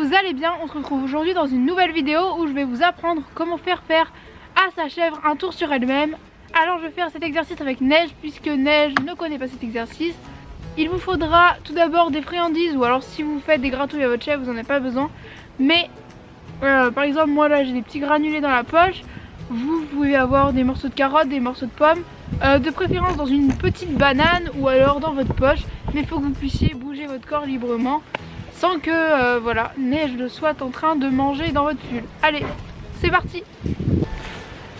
vous allez bien. On se retrouve aujourd'hui dans une nouvelle vidéo où je vais vous apprendre comment faire à sa chèvre un tour sur elle-même. Alors je vais faire cet exercice avec Neige puisque Neige ne connaît pas cet exercice. Il vous faudra tout d'abord des friandises, ou alors si vous faites des gratouilles à votre chèvre vous n'en avez pas besoin. Mais par exemple moi là j'ai des petits granulés dans la poche. Vous pouvez avoir des morceaux de carottes, des morceaux de pommes, de préférence dans une petite banane ou alors dans votre poche. Mais il faut que vous puissiez bouger votre corps librement sans que voilà, Neige soit en train de manger dans votre pull. Allez, c'est parti.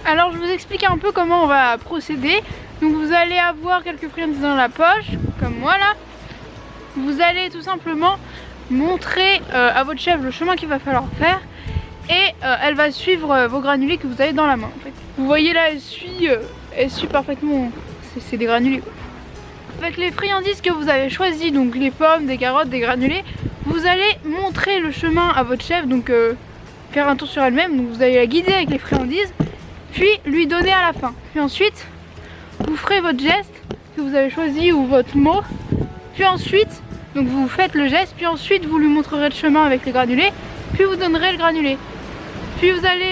Alors je vous explique un peu comment on va procéder. Donc vous allez avoir quelques friandises dans la poche, comme moi là. Vous allez tout simplement montrer à votre chèvre le chemin qu'il va falloir faire. Et elle va suivre vos granulés que vous avez dans la main en fait. Vous voyez là, elle suit parfaitement, c'est des granulés quoi. Avec les friandises que vous avez choisies, donc les pommes, des carottes, des granulés, vous allez montrer le chemin à votre chèvre, donc faire un tour sur elle-même. Donc vous allez la guider avec les friandises, puis lui donner à la fin. Puis ensuite, vous ferez votre geste que vous avez choisi ou votre mot. Puis ensuite, donc vous faites le geste, puis ensuite vous lui montrerez le chemin avec les granulés, puis vous donnerez le granulé. Puis vous allez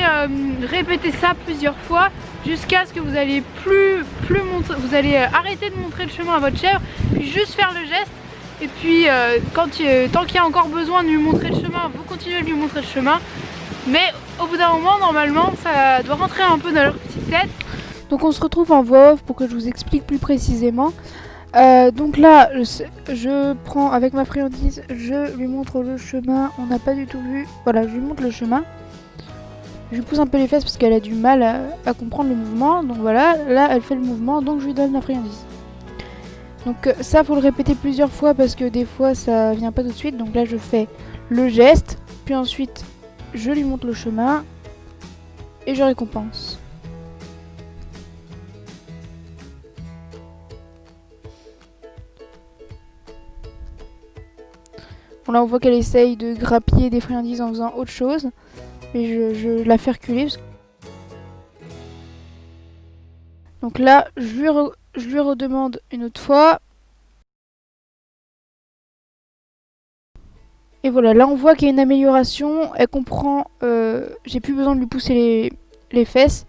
répéter ça plusieurs fois jusqu'à ce que vous allez plus montrer, vous allez arrêter de montrer le chemin à votre chèvre, puis juste faire le geste. Et puis tant qu'il y a encore besoin de lui montrer le chemin, vous continuez de lui montrer le chemin. Mais au bout d'un moment, normalement, ça doit rentrer un peu dans leur petite tête. Donc on se retrouve en voix off pour que je vous explique plus précisément. Donc là, je prends avec ma friandise, je lui montre le chemin. On n'a pas du tout vu. Voilà, je lui montre le chemin. Je lui pousse un peu les fesses parce qu'elle a du mal à comprendre le mouvement. Donc voilà, là elle fait le mouvement, donc je lui donne la friandise. Donc ça, faut le répéter plusieurs fois parce que des fois ça vient pas tout de suite. Donc là je fais le geste, puis ensuite je lui montre le chemin et je récompense. Bon, là on voit qu'elle essaye de grappiller des friandises en faisant autre chose. Et je la fais reculer. Donc là, je lui redemande une autre fois. Et voilà, là on voit qu'il y a une amélioration. Elle comprend, j'ai plus besoin de lui pousser les fesses.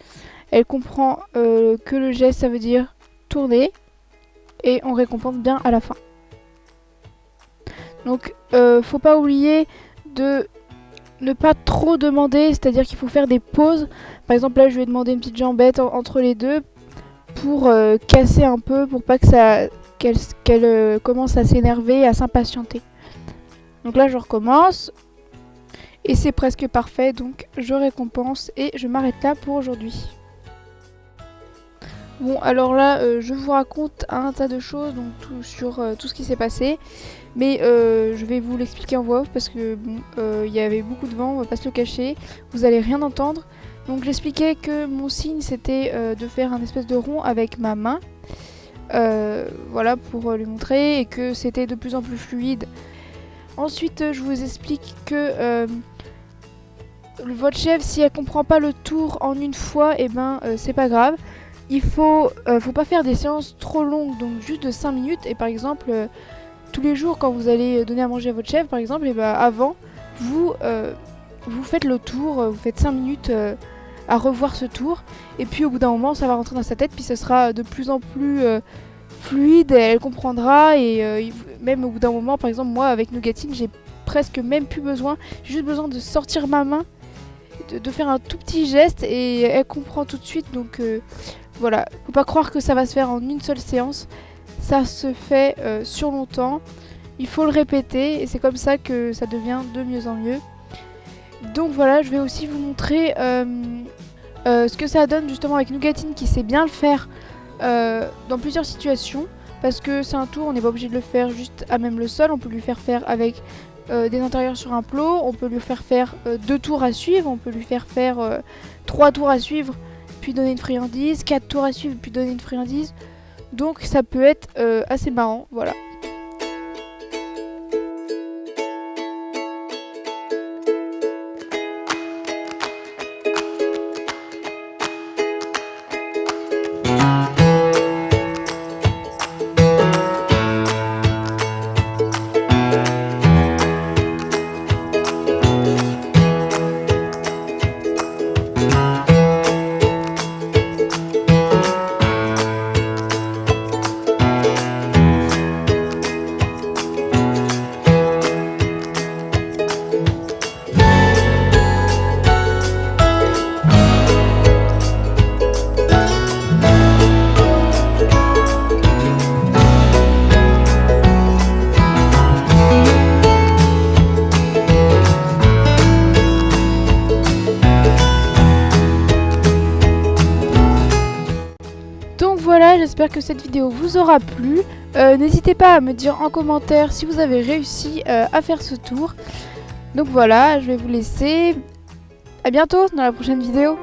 Elle comprend que le geste ça veut dire tourner. Et on récompense bien à la fin. Donc faut pas oublier de ne pas trop demander, c'est-à-dire qu'il faut faire des pauses. Par exemple là je lui ai demandé une petite jambette entre les deux pour casser un peu, pour pas que qu'elle commence à s'énerver, à s'impatienter. Donc là je recommence et c'est presque parfait, donc je récompense et je m'arrête là pour aujourd'hui. Bon alors là je vous raconte un tas de choses donc sur tout ce qui s'est passé. Mais je vais vous l'expliquer en voix off parce que bon, y avait beaucoup de vent, on va pas se le cacher, vous allez rien entendre. Donc j'expliquais que mon signe c'était de faire un espèce de rond avec ma main, voilà pour lui montrer, et que c'était de plus en plus fluide. Ensuite je vous explique que votre chèvre, si elle comprend pas le tour en une fois, et ben c'est pas grave. Il faut pas faire des séances trop longues, donc juste de 5 minutes, et par exemple tous les jours quand vous allez donner à manger à votre chèvre par exemple, et ben avant vous faites le tour, vous faites 5 minutes à revoir ce tour, et puis au bout d'un moment ça va rentrer dans sa tête, puis ce sera de plus en plus fluide, et elle comprendra, et même au bout d'un moment, par exemple moi avec Nougatine j'ai presque même plus besoin, j'ai juste besoin de sortir ma main, de faire un tout petit geste, et elle comprend tout de suite. Donc voilà, faut pas croire que ça va se faire en une seule séance. Ça se fait sur longtemps, il faut le répéter et c'est comme ça que ça devient de mieux en mieux. Donc voilà, je vais aussi vous montrer ce que ça donne justement avec Nougatine qui sait bien le faire dans plusieurs situations. Parce que c'est un tour, on n'est pas obligé de le faire juste à même le sol, on peut lui faire faire avec des intérieurs sur un plot, on peut lui faire faire 2 tours à suivre, on peut lui faire faire 3 tours à suivre puis donner une friandise, 4 tours à suivre puis donner une friandise. Donc ça peut être assez marrant, voilà. j'espère que cette vidéo vous aura plu. N'hésitez pas à me dire en commentaire si vous avez réussi à faire ce tour. Donc voilà, je vais vous laisser. À bientôt dans la prochaine vidéo.